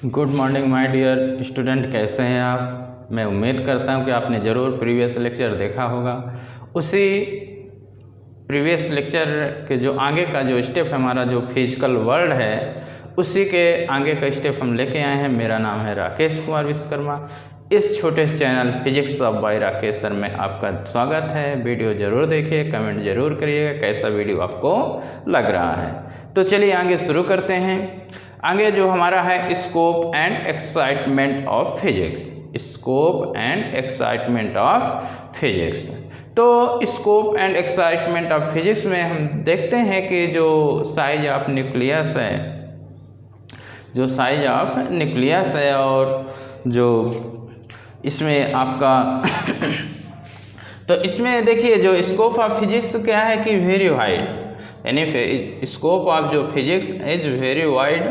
Good morning my dear student, कैसे हैं आप। मैं उम्मीद करता हूं कि आपने ज़रूर प्रीवियस लेक्चर देखा होगा। उसी प्रीवियस लेक्चर के जो आगे का जो स्टेप है, हमारा जो फिजिकल वर्ल्ड है, उसी के आगे का स्टेप हम लेके आए हैं। मेरा नाम है राकेश कुमार विश्वकर्मा। इस छोटे channel physics of by Rakesh sir में आपका स्वागत है। वीडियो ज़रूर देखिए, कमेंट ज़रूर करिएगा कैसा वीडियो आपको लग रहा है। तो चलिए आगे शुरू करते हैं। आगे जो हमारा है scope and excitement of physics, scope and excitement of physics. तो scope and excitement of physics में हम देखते हैं कि जो साइज ऑफ न्यूक्लियस है, जो साइज ऑफ न्यूक्लियस है, और जो इसमें आपका तो इसमें देखिए जो स्कोप ऑफ फिजिक्स क्या है कि वेरी वाइड, यानी स्कोप ऑफ जो physics is very wide.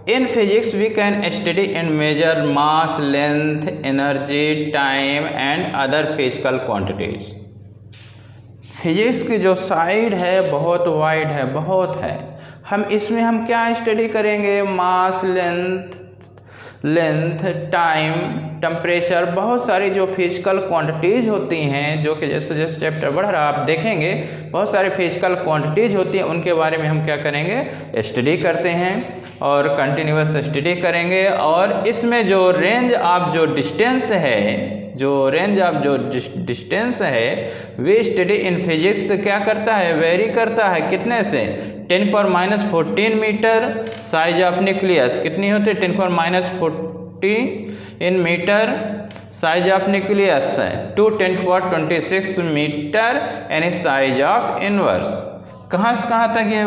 In physics we can study and measure mass, length, energy, time and other physical quantities. Physics की जो साइड है बहुत वाइड है, बहुत है। हम इसमें हम क्या स्टडी करेंगे? मास, लेंथ, टाइम, टेम्परेचर, बहुत सारी जो फिजिकल क्वांटिटीज़ होती हैं, जो कि जैसे जैसे चैप्टर बढ़ रहा आप देखेंगे बहुत सारे फिजिकल क्वांटिटीज़ होती हैं, उनके बारे में हम क्या करेंगे? स्टडी करते हैं और कंटिन्यूअस स्टडी करेंगे। और इसमें जो रेंज ऑफ जो डिस्टेंस है, डिस्टेंस है, वे स्टडी इन फिजिक्स क्या करता है? वेरी करता है। कितने से? 10⁻14 मीटर। साइज ऑफ न्यूक्लियस कितनी होती है? 10⁻14 in metre size of nucleus है, टू 10⁻26 मीटर यानी साइज ऑफ इनवर्स। कहाँ से कहाँ तक ये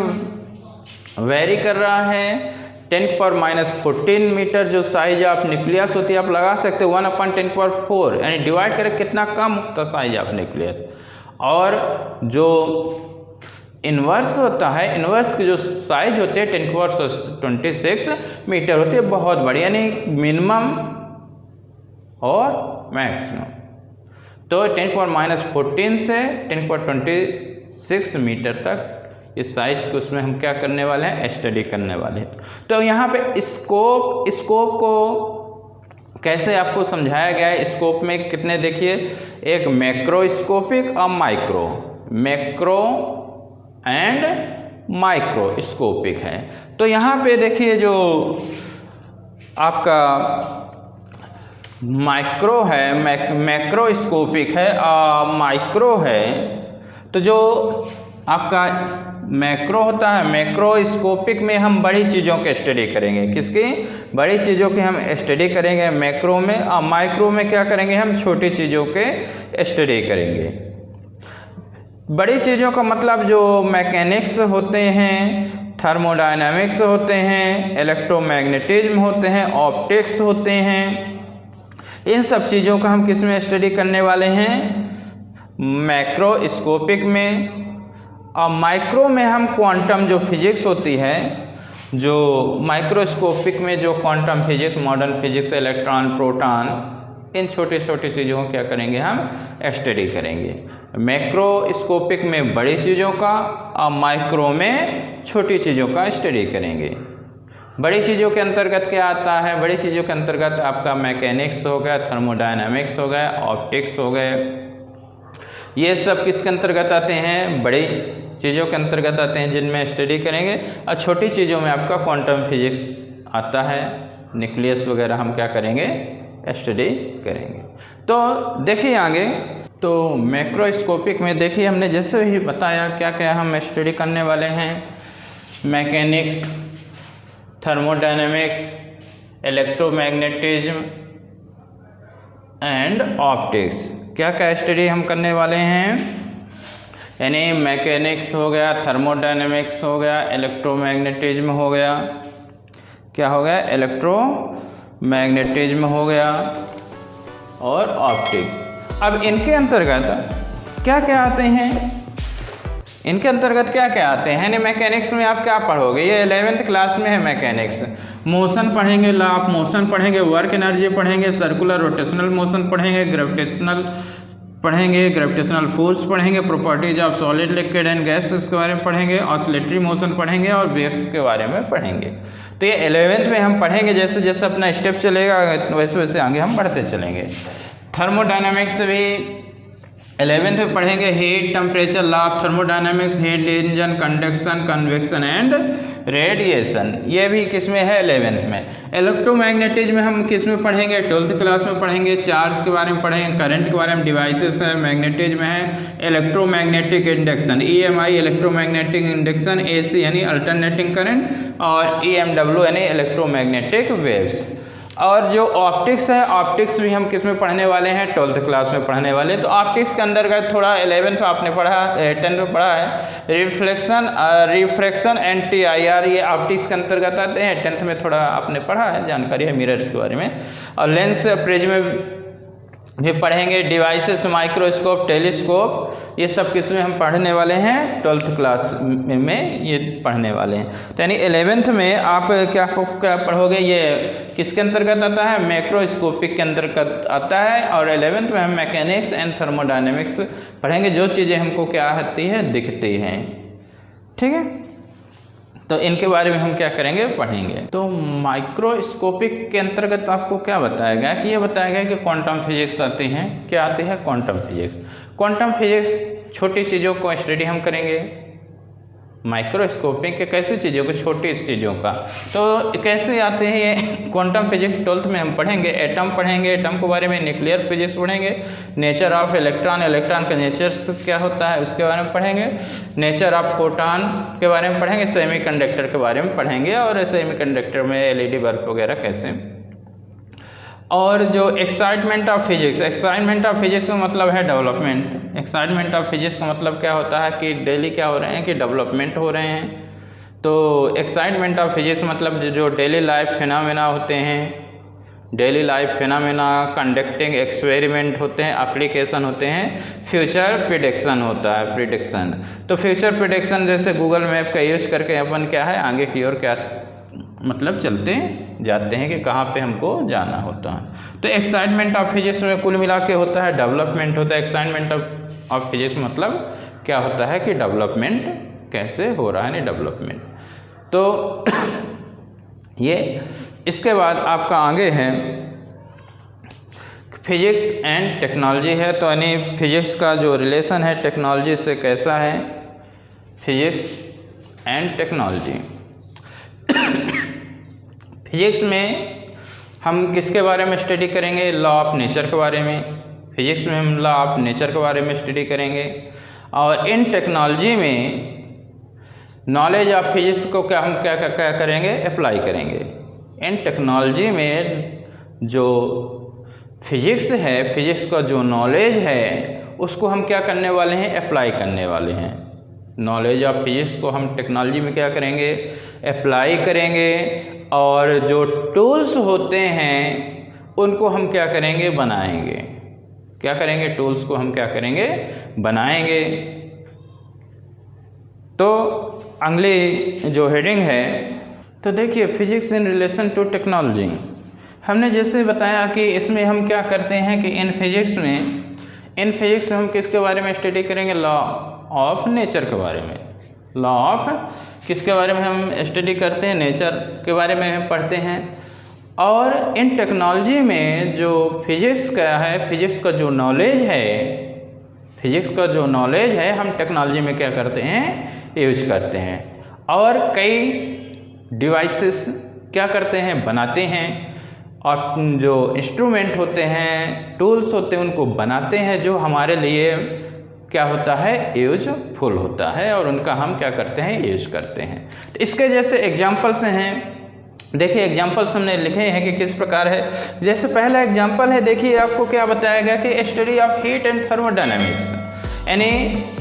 वेरी कर रहा है? 10⁻14 मीटर जो साइज ऑफ न्यूक्लियस होती है, आप लगा सकते हो 1/10⁴, यानी डिवाइड करें कितना कम होता साइज ऑफ न्यूक्लियस। और जो इन्वर्स होता है, इन्वर्स की जो साइज होती है 10⁻26 मीटर होती है, बहुत बड़ी, यानी मिनिमम और मैक्सिमम। तो 10⁻14 से 10⁻26 मीटर तक इस साइज को उसमें हम क्या करने वाले हैं? स्टडी करने वाले हैं। तो यहाँ पे स्कोप को कैसे आपको समझाया गया है? स्कोप में कितने देखिए, एक मैक्रोस्कोपिक और मैक्रो एंड माइक्रोस्कोपिक है। तो यहाँ पे देखिए जो आपका माइक्रो है, मैक्रोस्कोपिक है और माइक्रो है। तो जो आपका मैक्रो होता है, मैक्रोस्कोपिक में हम बड़ी चीज़ों के स्टडी करेंगे। किसकी? बड़ी चीज़ों की हम स्टडी करेंगे मैक्रो में। और माइक्रो में क्या करेंगे? हम छोटी चीज़ों के स्टडी करेंगे। बड़ी चीज़ों का मतलब जो मैकेनिक्स होते हैं, थर्मोडायनामिक्स होते हैं, इलेक्ट्रोमैग्नेटिज्म होते हैं, ऑप्टिक्स होते हैं, इन सब चीज़ों का हम किस में स्टडी करने वाले हैं? मैक्रोस्कोपिक में। और माइक्रो में हम क्वांटम जो फिजिक्स होती है, जो माइक्रोस्कोपिक में जो quantum physics, modern physics, electron, proton, इन छोटी छोटी चीज़ों को क्या करेंगे? हम स्टडी करेंगे। मैक्रोस्कोपिक में बड़ी चीज़ों का और माइक्रो में छोटी चीज़ों का स्टडी करेंगे। बड़ी चीज़ों के अंतर्गत क्या आता है? बड़ी चीज़ों के अंतर्गत आपका मैकेनिक्स हो गया, थर्मोडायनामिक्स हो गया, ऑप्टिक्स हो गए। ये सब किसके अंतर्गत आते हैं? बड़ी चीज़ों के अंतर्गत आते हैं, जिनमें स्टडी करेंगे। और छोटी चीज़ों में आपका क्वांटम फिजिक्स आता है, न्यूक्लियस वगैरह हम क्या करेंगे? स्टडी करेंगे। तो देखिए आगे, तो मैक्रोस्कोपिक में देखिए हमने जैसे ही बताया क्या क्या हम स्टडी करने वाले हैं। Mechanics, thermodynamics, electromagnetism and optics, क्या क्या स्टडी हम करने वाले हैं? यानी मैकेनिक्स हो गया, थर्मोडायनेमिक्स हो गया, इलेक्ट्रोमैग्नेटिज्म हो गया, क्या हो गया? इलेक्ट्रोमैग्नेटिज्म हो गया और ऑप्टिक्स। अब इनके अंतर्गत क्या क्या आते हैं? इनके अंतर्गत क्या क्या आते हैं? यानी मैकेनिक्स में आप क्या पढ़ोगे? ये 11th क्लास में है मैकेनिक्स। मोशन पढ़ेंगे, लॉ ऑफ मोशन पढ़ेंगे, वर्क एनर्जी पढ़ेंगे, सर्कुलर रोटेशनल मोशन पढ़ेंगे, ग्रेविटेशनल पढ़ेंगे, ग्रेविटेशनल फोर्स पढ़ेंगे, properties of solid liquid and gases के बारे में पढ़ेंगे, ऑसिलेटरी मोशन पढ़ेंगे और वेव्स के बारे में पढ़ेंगे। तो ये 11th में हम पढ़ेंगे, जैसे जैसे अपना स्टेप चलेगा वैसे वैसे आगे हम बढ़ते चलेंगे। थर्मोडायनामिक्स भी 11th में पढ़ेंगे, heat, temperature, law of thermodynamics, heat engine, conduction, convection and radiation, ये भी किस में है 11th में। इलेक्ट्रोमैग्नेटिज्म में हम किस में पढ़ेंगे 12th क्लास में पढ़ेंगे, चार्ज के बारे में पढ़ेंगे, करंट के बारे में, डिवाइसेस है, मैग्नेटिज्म है, electromagnetic induction, EMI electromagnetic induction, AC यानी अल्टरनेटिंग करंट और EMW यानी इलेक्ट्रोमैग्नेटिक वेव्स। और जो ऑप्टिक्स है, ऑप्टिक्स भी हम किस में पढ़ने वाले हैं 12th क्लास में पढ़ने वाले। तो ऑप्टिक्स के अंतर्गत थोड़ा 11th में आपने पढ़ा, 10th में पढ़ा है रिफ्रैक्शन एंड TIR, ये ऑप्टिक्स के अंतर्गत आते हैं। 10th में थोड़ा आपने पढ़ा है, जानकारी है मिरर्स के बारे में। और लेंस प्रिज्म भी पढ़ेंगे, डिवाइसेस, माइक्रोस्कोप, टेलीस्कोप, ये सब किस में हम पढ़ने वाले हैं 12th क्लास में ये पढ़ने वाले हैं। तो यानी 11th में आप क्या पढ़ोगे, ये किसके अंतर्गत आता है मैक्रोस्कोपिक के अंतर्गत आता है। और 11th में हम मैकेनिक्स एंड थर्मोडायनेमिक्स पढ़ेंगे, जो चीज़ें हमको क्या आती है दिखती हैं, ठीक है। तो इनके बारे में हम क्या करेंगे पढ़ेंगे। तो माइक्रोस्कोपिक के अंतर्गत आपको क्या बताया गया कि ये बताया गया कि क्वांटम फिजिक्स आती हैं। क्या आती है क्वांटम फिजिक्स। क्वांटम फिजिक्स छोटी चीज़ों को स्टडी हम करेंगे, माइक्रोस्कोपिक के कैसी चीज़ों को, छोटी चीज़ों का। तो कैसे आते हैं ये क्वांटम फिजिक्स 12th में हम पढ़ेंगे। एटम पढ़ेंगे, एटम के बारे में, न्यूक्लियर फिजिक्स पढ़ेंगे, नेचर ऑफ इलेक्ट्रॉन, इलेक्ट्रॉन का नेचर क्या होता है उसके बारे में पढ़ेंगे, नेचर ऑफ फोटॉन के बारे में पढ़ेंगे, सेमीकंडक्टर के बारे में पढ़ेंगे और सेमीकंडक्टर में LED बल्ब वगैरह कैसे। और जो excitement of physics, excitement of physics का मतलब है डेवलपमेंट। एक्साइटमेंट ऑफ फिजिक्स का मतलब क्या होता है कि डेली क्या हो रहे हैं कि डेवलपमेंट हो रहे हैं। तो एक्साइटमेंट ऑफ फिजिक्स मतलब जो डेली लाइफ फिनोमेना होते हैं, daily life phenomena, conducting experiment होते हैं, एप्लीकेशन होते हैं, फ्यूचर प्रिडिक्शन होता है, प्रिडिक्शन। तो फ्यूचर प्रिडिक्शन जैसे गूगल मैप का यूज करके अपन क्या है आगे की ओर क्या मतलब चलते जाते हैं कि कहाँ पे हमको जाना होता है। तो एक्साइटमेंट ऑफ फिजिक्स में कुल मिला के होता है डेवलपमेंट होता है। एक्साइटमेंट ऑफ फिजिक्स मतलब क्या होता है कि डेवलपमेंट कैसे हो रहा है, नहीं डेवलपमेंट। तो ये इसके बाद आपका आगे है फिजिक्स एंड टेक्नोलॉजी है। तो यानी फिजिक्स का जो रिलेशन है टेक्नोलॉजी से कैसा है, फिजिक्स एंड टेक्नोलॉजी। फिजिक्स में हम किसके बारे में स्टडी करेंगे, लॉ ऑफ नेचर के बारे में। फिजिक्स में हम लॉ ऑफ नेचर के बारे में स्टडी करेंगे। और इन टेक्नोलॉजी में नॉलेज ऑफ फिजिक्स को क्या हम क्या करेंगे अप्लाई करेंगे। इन टेक्नोलॉजी में जो फिजिक्स है, फिजिक्स का जो नॉलेज है उसको हम क्या करने वाले हैं अप्लाई करने वाले हैं। नॉलेज ऑफ फिजिक्स को हम टेक्नोलॉजी में क्या करेंगे अप्लाई करेंगे। और जो टूल्स होते हैं उनको हम क्या करेंगे बनाएंगे। क्या करेंगे टूल्स को हम क्या करेंगे बनाएंगे। तो अगली जो हेडिंग है तो देखिए physics in relation to technology. हमने जैसे बताया कि इसमें हम क्या करते हैं कि इन फिजिक्स में हम किसके बारे में स्टडी करेंगे, लॉ ऑफ नेचर के बारे में। लॉ ऑफ किसके बारे में हम स्टडी करते हैं, नेचर के बारे में हम पढ़ते हैं। और इन टेक्नोलॉजी में जो फिजिक्स का है, फिजिक्स का जो नॉलेज है हम टेक्नोलॉजी में क्या करते हैं यूज करते हैं। और कई डिवाइसेस क्या करते हैं बनाते हैं। और जो इंस्ट्रूमेंट होते हैं, टूल्स होते हैं, उनको बनाते हैं जो हमारे लिए क्या होता है यूजफुल होता है और उनका हम क्या करते हैं यूज करते हैं। तो इसके जैसे एग्जाम्पल्स हैं, देखिए एग्जाम्पल्स हमने लिखे हैं कि किस प्रकार है। जैसे पहला एग्जाम्पल है, देखिए आपको क्या बताया गया कि study of heat and thermodynamics, यानी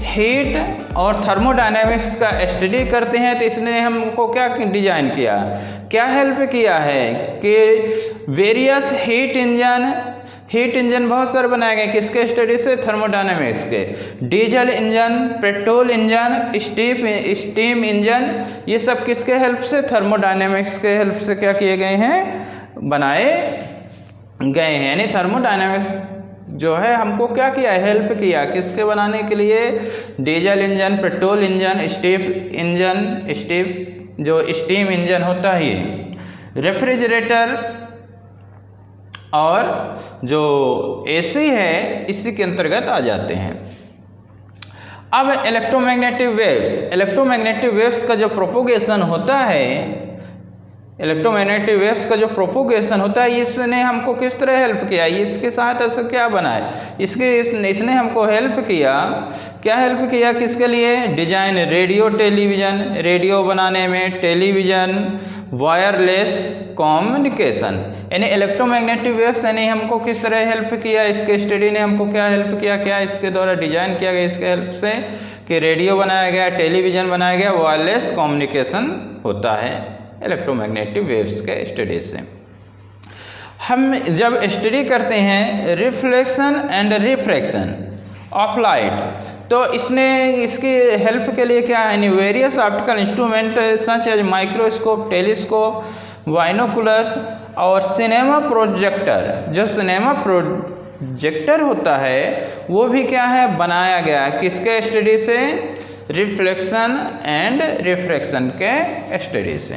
हीट और थर्मोडायनेमिक्स का स्टडी करते हैं। तो इसने हमको क्या डिजाइन किया, क्या हेल्प किया है कि वेरियस हीट इंजन बहुत सारे बनाए गए किसके स्टडी से, थर्मोडायनेमिक्स के। Diesel engine, petrol engine, steam engine, ये सब किसके हेल्प से, थर्मोडायनेमिक्स के हेल्प से क्या किए गए हैं बनाए गए हैं। यानी थर्मोडायनेमिक्स जो है हमको क्या किया, हेल्प किया, किसके बनाने के लिए, डीजल इंजन, पेट्रोल इंजन, जो स्टीम इंजन होता है ये, रेफ्रिजरेटर और जो एसी है इसी के अंतर्गत आ जाते हैं। अब इलेक्ट्रोमैग्नेटिक वेव्स का जो प्रोपोगेशन होता है, इलेक्ट्रोमैग्नेटिक वेव्स का जो प्रोपोगेशन होता है, इसने हमको किस तरह हेल्प किया, इसके सहायता से क्या बना है, इसने हमको हेल्प किया, क्या हेल्प किया, किसके लिए, डिजाइन, रेडियो बनाने में, टेलीविज़न, वायरलेस कम्युनिकेशन, यानी इलेक्ट्रोमैग्नेटिक वेव्स यानी हमको किस तरह हेल्प किया, इसके स्टडी ने हमको क्या हेल्प किया, क्या इसके द्वारा डिजाइन किया गया, इसके हेल्प से कि रेडियो बनाया गया, टेलीविज़न बनाया गया, वायरलेस कम्युनिकेशन होता है इलेक्ट्रोमैग्नेटिक वेव्स के स्टडी से। हम जब स्टडी करते हैं reflection and refraction of light, तो इसकी हेल्प के लिए क्या है, various optical instrument such as microscope, telescope, binoculars और सिनेमा प्रोजेक्टर, जो सिनेमा प्रोजेक्टर होता है वो भी क्या है, बनाया गया किसके स्टडी से, रिफ्लेक्शन एंड रिफ्रैक्शन के स्टडी से।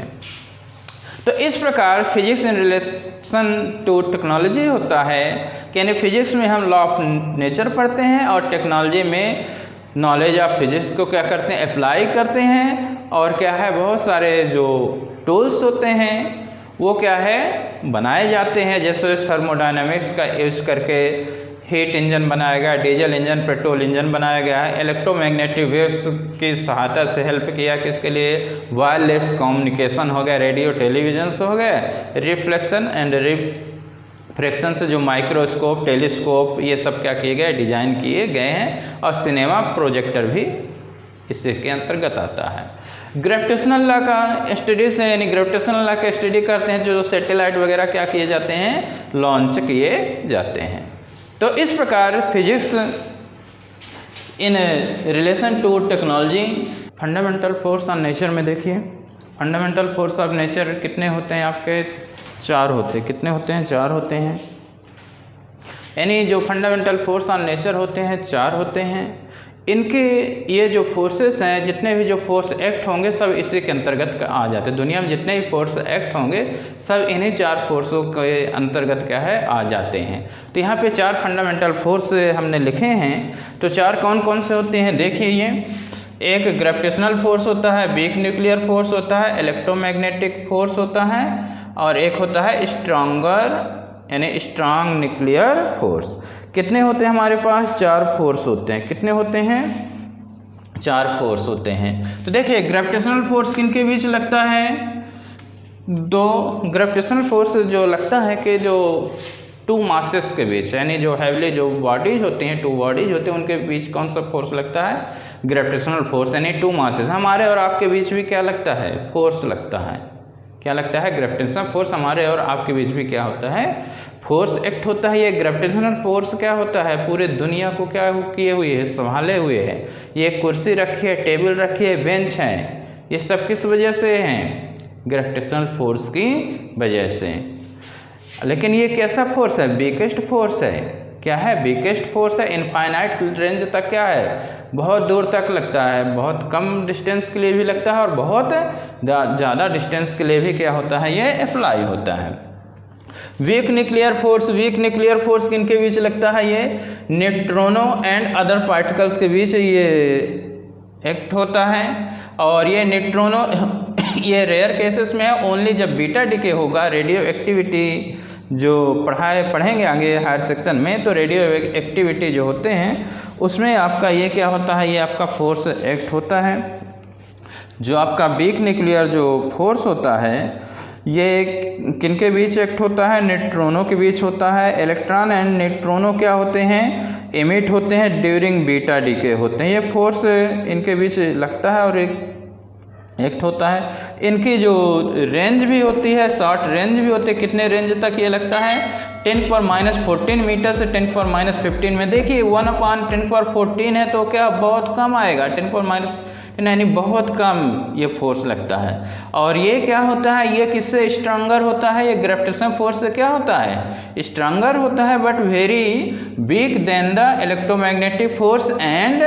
तो इस प्रकार physics in relation to technology होता है कि यानी फिजिक्स में हम लॉ ऑफ नेचर पढ़ते हैं और टेक्नोलॉजी में नॉलेज ऑफ फिजिक्स को क्या करते हैं, अप्लाई करते हैं, और क्या है, बहुत सारे जो टूल्स होते हैं वो क्या है, बनाए जाते हैं, जैसे थर्मोडायनामिक्स का यूज करके हीट इंजन बनाया गया, डीजल इंजन, पेट्रोल इंजन बनाया गया है, इलेक्ट्रोमैग्नेटिक वेव्स की सहायता से हेल्प किया किसके लिए, वायरलेस कम्युनिकेशन हो गया, रेडियो टेलीविजन से हो गया, रिफ्लेक्शन एंड रिफ्रैक्शन से जो माइक्रोस्कोप, टेलीस्कोप ये सब क्या किए गए, डिजाइन किए गए हैं, और सिनेमा प्रोजेक्टर भी इसके अंतर्गत आता है। ग्रेविटेशनल लॉ का स्टडी से, यानी ग्रेविटेशनल लॉ का स्टडी करते हैं, जो सैटेलाइट वगैरह क्या किए जाते हैं, लॉन्च किए जाते हैं। तो इस प्रकार physics in relation to technology. Fundamental force of nature में देखिए, फंडामेंटल फोर्स ऑफ नेचर कितने होते हैं आपके, 4 होते हैं, कितने होते हैं, 4 होते हैं, यानी जो फंडामेंटल फोर्स ऑफ नेचर होते हैं 4 होते हैं। इनके ये जो फोर्सेस हैं, जितने भी जो फोर्स एक्ट होंगे सब इसी के अंतर्गत आ जाते हैं। दुनिया में जितने भी फोर्स एक्ट होंगे सब इन्हीं 4 फोर्सों के अंतर्गत क्या है, आ जाते हैं। तो यहाँ पे 4 फंडामेंटल फोर्स हमने लिखे हैं। तो 4 कौन कौन से होते हैं देखिए, ये एक ग्रेविटेशनल फोर्स होता है, वीक न्यूक्लियर फोर्स होता है, इलेक्ट्रोमैग्नेटिक फोर्स होता है, और एक होता है स्ट्रॉन्गर यानी स्ट्रांग न्यूक्लियर फोर्स। कितने होते हैं हमारे पास, 4 फोर्स होते हैं। कितने होते हैं, 4 फोर्स होते हैं। तो देखिए ग्रेविटेशनल फोर्स किन के बीच लगता है, 2 ग्रेविटेशनल फोर्स जो लगता है कि जो 2 मासेस के बीच, यानी जो हैवली जो बॉडीज होती हैं, 2 बॉडीज होते हैं, उनके बीच कौन सा फोर्स लगता है, ग्रेविटेशनल फोर्स, यानी 2 मासेस। हमारे और आपके बीच भी क्या लगता है, फोर्स लगता है। क्या लगता है, ग्रेविटेशनल फोर्स। हमारे और आपके बीच भी क्या होता है, फोर्स एक्ट होता है। ये ग्रेविटेशनल फोर्स क्या होता है, पूरे दुनिया को क्या किए हुए है, संभाले हुए है। ये कुर्सी रखी है, टेबल रखी है, बेंच है, ये सब किस वजह से हैं, ग्रेविटेशनल फोर्स की वजह से। लेकिन ये कैसा फोर्स है, वीकेस्ट फोर्स है। क्या है, वीकेस्ट फोर्स है। इनफाइनाइट रेंज तक क्या है, बहुत दूर तक लगता है, बहुत कम डिस्टेंस के लिए भी लगता है, और बहुत ज़्यादा डिस्टेंस के लिए भी क्या होता है, ये अप्लाई होता है। वीक न्यूक्लियर फोर्स किनके बीच लगता है, ये न्यूट्रॉनो एंड अदर पार्टिकल्स के बीच ये एक्ट होता है। और ये न्यूट्रॉनो ये रेयर केसेस में है, ओनली जब बीटा डीके होगा, रेडियो एक्टिविटी जो पढ़ेंगे आगे हायर सेक्शन में, तो रेडियो एक्टिविटी जो होते हैं उसमें आपका ये क्या होता है, ये आपका फोर्स एक्ट होता है। जो आपका वीक न्यूक्लियर जो फोर्स होता है ये किनके बीच एक्ट होता है, न्यूट्रॉनों के बीच होता है। इलेक्ट्रॉन एंड न्यूट्रॉनों क्या होते हैं, एमिट होते हैं ड्यूरिंग बीटा डीके होते हैं। ये फोर्स इनके बीच लगता है और एक एक्ट होता है। इनकी जो रेंज भी होती है, शॉर्ट रेंज भी होती है। कितने रेंज तक ये लगता है, 10⁻14 मीटर से 10⁻15 में। देखिए 1/10⁻14 है तो क्या बहुत कम आएगा, 10⁻, यानी बहुत कम ये फोर्स लगता है। और ये क्या होता है, ये किससे स्ट्रॉन्गर होता है, ये ग्रेविटेशनल फोर्स से क्या होता है, स्ट्रॉन्गर होता है, but very weak than the electromagnetic force and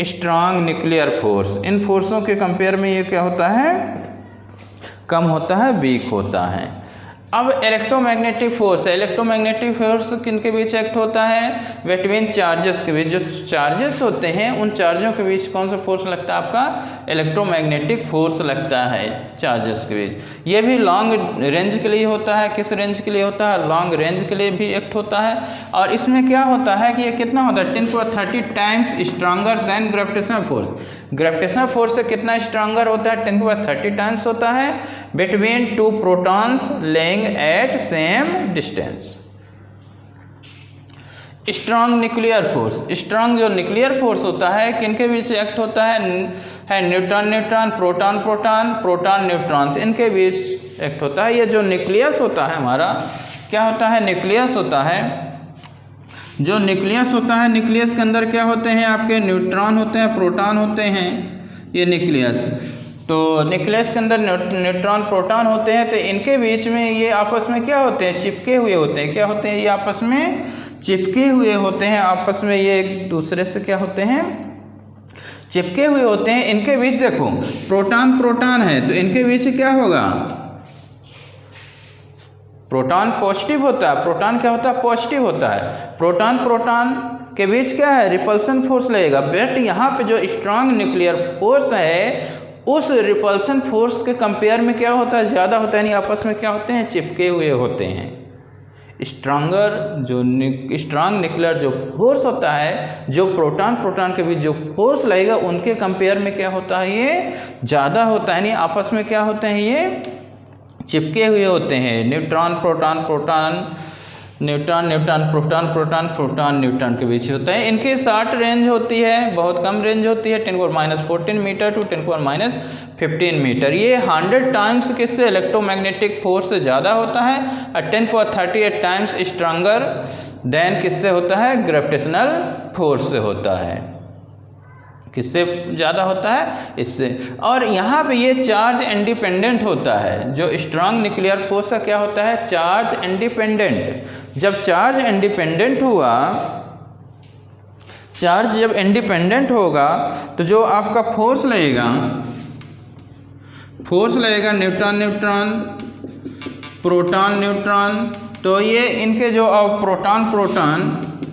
strong nuclear force. इन फोर्सों के कंपेयर में ये क्या होता है, कम होता है, वीक होता है। अब इलेक्ट्रोमैग्नेटिक फोर्स है, इलेक्ट्रोमैग्नेटिक फोर्स किन के बीच एक्ट होता है, बिटवीन चार्जेस के बीच। जो चार्जेस होते हैं उन चार्जों के बीच कौन सा फोर्स लगता है, आपका इलेक्ट्रोमैग्नेटिक फोर्स लगता है चार्जेस के बीच। ये भी लॉन्ग रेंज के लिए होता है। किस रेंज के लिए होता है, लॉन्ग रेंज के लिए भी एक्ट होता है। और इसमें क्या होता है कि ये कितना होता है, 10⁻30 times stronger than gravitational force. Gravitational force से कितना स्ट्रॉन्गर होता है, 10⁻30 टाइम्स होता है, between 2 protons lying at same distance. Strong nuclear force, strong जो न्यूक्लियर फोर्स होता है किनके बीच एक्ट होता है neutron neutron, proton proton, proton neutrons, इनके बीच एक्ट होता है। ये जो न्यूक्लियस होता है हमारा, क्या होता है, न्यूक्लियस होता है। जो न्यूक्लियस होता है, न्यूक्लियस के अंदर क्या होते हैं, आपके न्यूट्रॉन होते हैं, प्रोटॉन होते हैं, ये न्यूक्लियस। तो न्यूक्लियस के अंदर न्यूट्रॉन प्रोटॉन होते हैं, तो इनके बीच में ये आपस में क्या होते हैं, चिपके हुए होते हैं। क्या होते हैं, ये आपस में चिपके हुए होते हैं, आपस में ये एक दूसरे से क्या होते हैं, चिपके हुए होते हैं। इनके बीच देखो प्रोटॉन प्रोटॉन है, तो इनके बीच क्या होगा, प्रोटॉन पॉजिटिव होता है, प्रोटॉन क्या होता है, पॉजिटिव होता है। प्रोटॉन प्रोटॉन के बीच क्या है, रिपल्सन फोर्स लगेगा। बट यहाँ पे जो स्ट्रॉन्ग न्यूक्लियर फोर्स है उस रिपल्सन फोर्स के कंपेयर में क्या होता है, ज़्यादा होता है, यानी आपस में क्या होते हैं, चिपके हुए होते हैं। स्ट्रॉन्गर जो स्ट्रॉन्ग न्यूक्लियर जो फोर्स होता है, जो प्रोटॉन प्रोटॉन के बीच जो फोर्स लगेगा उनके कंपेयर में क्या होता है, ये ज़्यादा होता है, यानी आपस में क्या होते हैं, ये चिपके हुए होते हैं। Neutron proton proton, neutron neutron, proton proton, proton neutron के बीच होता है। इनकी शॉर्ट रेंज होती है, बहुत कम रेंज होती है, 10⁻14 मीटर टू 10⁻15 मीटर। ये 100 टाइम्स किससे, इलेक्ट्रोमैग्नेटिक फोर्स से ज़्यादा होता है, और 10⁻38 टाइम्स स्ट्रॉन्गर देन किससे होता है, ग्रेविटेशनल फोर्स से होता है। किससे ज़्यादा होता है, इससे। और यहाँ पे ये चार्ज इंडिपेंडेंट होता है। जो स्ट्रॉन्ग न्यूक्लियर फोर्स का क्या होता है, चार्ज इंडिपेंडेंट। जब चार्ज इंडिपेंडेंट हुआ, चार्ज जब इंडिपेंडेंट होगा तो जो आपका फोर्स लगेगा, फोर्स लगेगा न्यूट्रॉन न्यूट्रॉन, प्रोटॉन न्यूट्रॉन, तो ये इनके जो प्रोटॉन प्रोटॉन,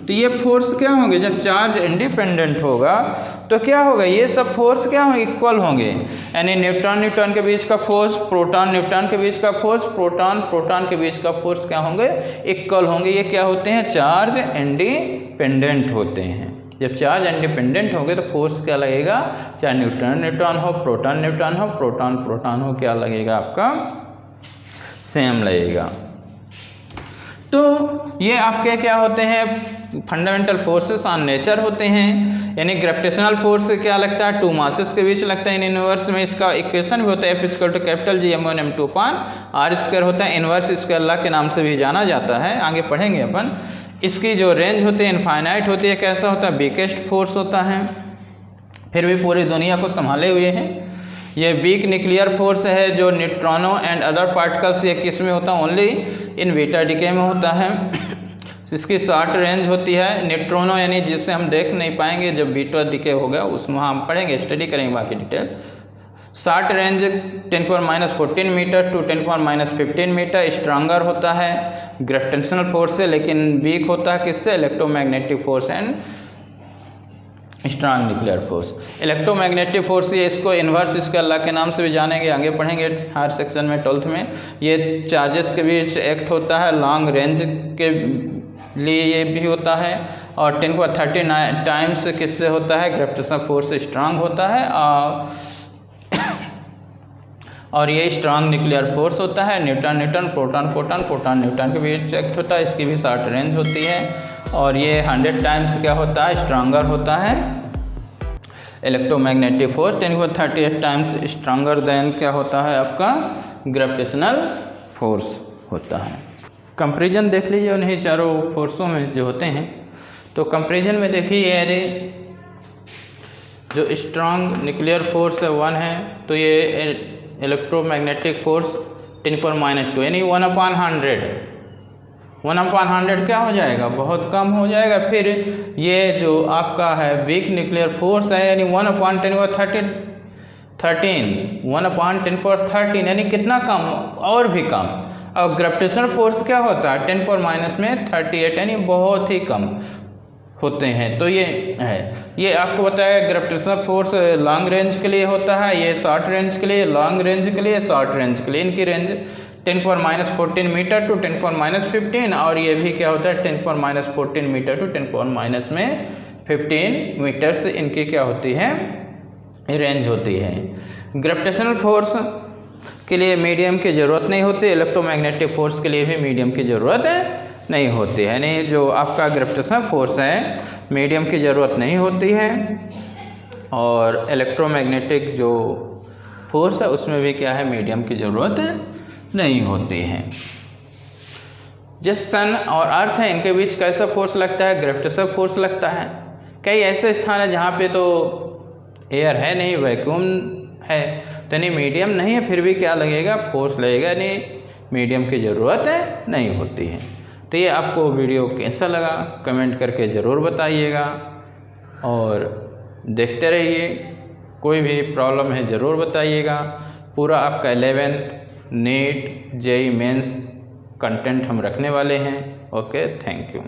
तो ये फोर्स क्या होंगे, जब चार्ज इंडिपेंडेंट होगा तो क्या होगा, ये सब फोर्स क्या होंगे, इक्वल होंगे। यानी न्यूट्रॉन न्यूट्रॉन के बीच का फोर्स, प्रोटॉन न्यूट्रॉन के बीच का फोर्स, प्रोटॉन प्रोटॉन के बीच का फोर्स क्या होंगे, इक्वल होंगे। ये क्या होते हैं, चार्ज इंडिपेंडेंट होते हैं। जब चार्ज इंडिपेंडेंट होंगे तो फोर्स क्या लगेगा, चाहे न्यूट्रॉन न्यूट्रॉन हो, प्रोटॉन न्यूट्रॉन हो, प्रोटॉन प्रोटॉन हो, क्या लगेगा, आपका सेम लगेगा। तो ये आपके क्या होते हैं, फंडामेंटल फोर्सेस ऑन नेचर होते हैं। यानी ग्रेविटेशनल फोर्स क्या लगता है, 2 मासेस के बीच लगता है। इन यूनिवर्स में इसका इक्वेशन भी होता है, F=G m1m2/r² होता है। इन्वर्स स्क्वायर लॉ के नाम से भी जाना जाता है, आगे पढ़ेंगे अपन। इसकी जो रेंज होती है इनफाइनाइट होती है। कैसा होता है, वीकेस्ट फोर्स होता है, फिर भी पूरी दुनिया को संभाले हुए हैं। ये वीक न्यूक्लियर फोर्स है जो न्यूट्रॉनो एंड अदर पार्टिकल्स, ये किस में होता है, ओनली इन बीटा डिके में होता है। इसकी शॉर्ट रेंज होती है। न्यूट्रॉनो यानी जिसे हम देख नहीं पाएंगे, जब बीटा डिके होगा उसमें हम पढ़ेंगे, स्टडी करेंगे बाकी detail. Short range 10⁻14 metre to 10⁻15 metre, stronger होता है ग्रेविटेशनल फोर्स से, लेकिन वीक होता है किससे, electromagnetic force and strong nuclear force. Electromagnetic force, ये इसको इन्वर्स स्क्वायर लॉ के नाम से भी जानेंगे, आगे पढ़ेंगे हर सेक्शन में 12th में। ये चार्जेस के बीच एक्ट होता है, लॉन्ग रेंज के लिए ये भी होता है, और 10⁻39 टाइम्स किससे होता है, ग्रेविटेशनल फोर्स स्ट्रांग होता है। और ये स्ट्रांग न्यूक्लियर फोर्स होता है। Neutron neutron, proton proton, proton neutron के बीच एक्ट होता है। इसकी भी शॉर्ट रेंज होती है, और ये 100 टाइम्स क्या होता है, स्ट्रांगर होता है। Electromagnetic force 10⁻38 times stronger then क्या होता है, आपका ग्रेविटेशनल फोर्स होता है। कंपैरिजन देख लीजिए उन्हीं चारों फोर्सों में जो होते हैं। तो कंपैरिजन में देखिए अरे जो स्ट्रॉन्ग न्यूक्लियर फोर्स है 1 है, तो ये इलेक्ट्रोमैग्नेटिक फोर्स 10⁻², यानी 1/100। 1/100 क्या हो जाएगा, बहुत कम हो जाएगा। फिर ये जो आपका है वीक न्यूक्लियर फोर्स है, यानी 1/10⁻13, 1/10⁻13 यानी कितना कम, और भी कम। और ग्रेविटेशनल फोर्स क्या होता है 10⁻38, यानी बहुत ही कम होते हैं। तो ये है, ये आपको बताया ग्रेविटेशनल फोर्स लॉन्ग रेंज के लिए होता है, ये शॉर्ट रेंज के लिए, लॉन्ग रेंज के लिए, शॉर्ट रेंज के लिए। इनकी रेंज 10⁻14 मीटर टू 10⁻15, और ये भी क्या होता है 10⁻14 मीटर टू 10⁻15 मीटर्स इनकी क्या होती है, रेंज होती है। ग्रेविटेशनल फोर्स के लिए मीडियम की ज़रूरत नहीं होती, इलेक्ट्रोमैग्नेटिक फोर्स के लिए भी मीडियम की ज़रूरत नहीं होती है। यानी जो आपका ग्रेविटेशनल फोर्स है मीडियम की ज़रूरत नहीं होती है, और इलेक्ट्रोमैग्नेटिक जो फोर्स है उसमें भी क्या है, मीडियम की ज़रूरत नहीं होती है। जिस सन और अर्थ है इनके बीच कैसा फोर्स लगता है, ग्रेविटेशनल फोर्स लगता है। कई ऐसे स्थान है जहाँ पे तो एयर है नहीं, वैक्यूम है, तो नहीं मीडियम नहीं है, फिर भी क्या लगेगा, फोर्स लगेगा, नहीं मीडियम की ज़रूरत नहीं होती है। तो ये आपको वीडियो कैसा लगा कमेंट करके ज़रूर बताइएगा, और देखते रहिए। कोई भी प्रॉब्लम है ज़रूर बताइएगा। पूरा आपका 11th NEET JEE mains content हम रखने वाले हैं। Okay, thank you.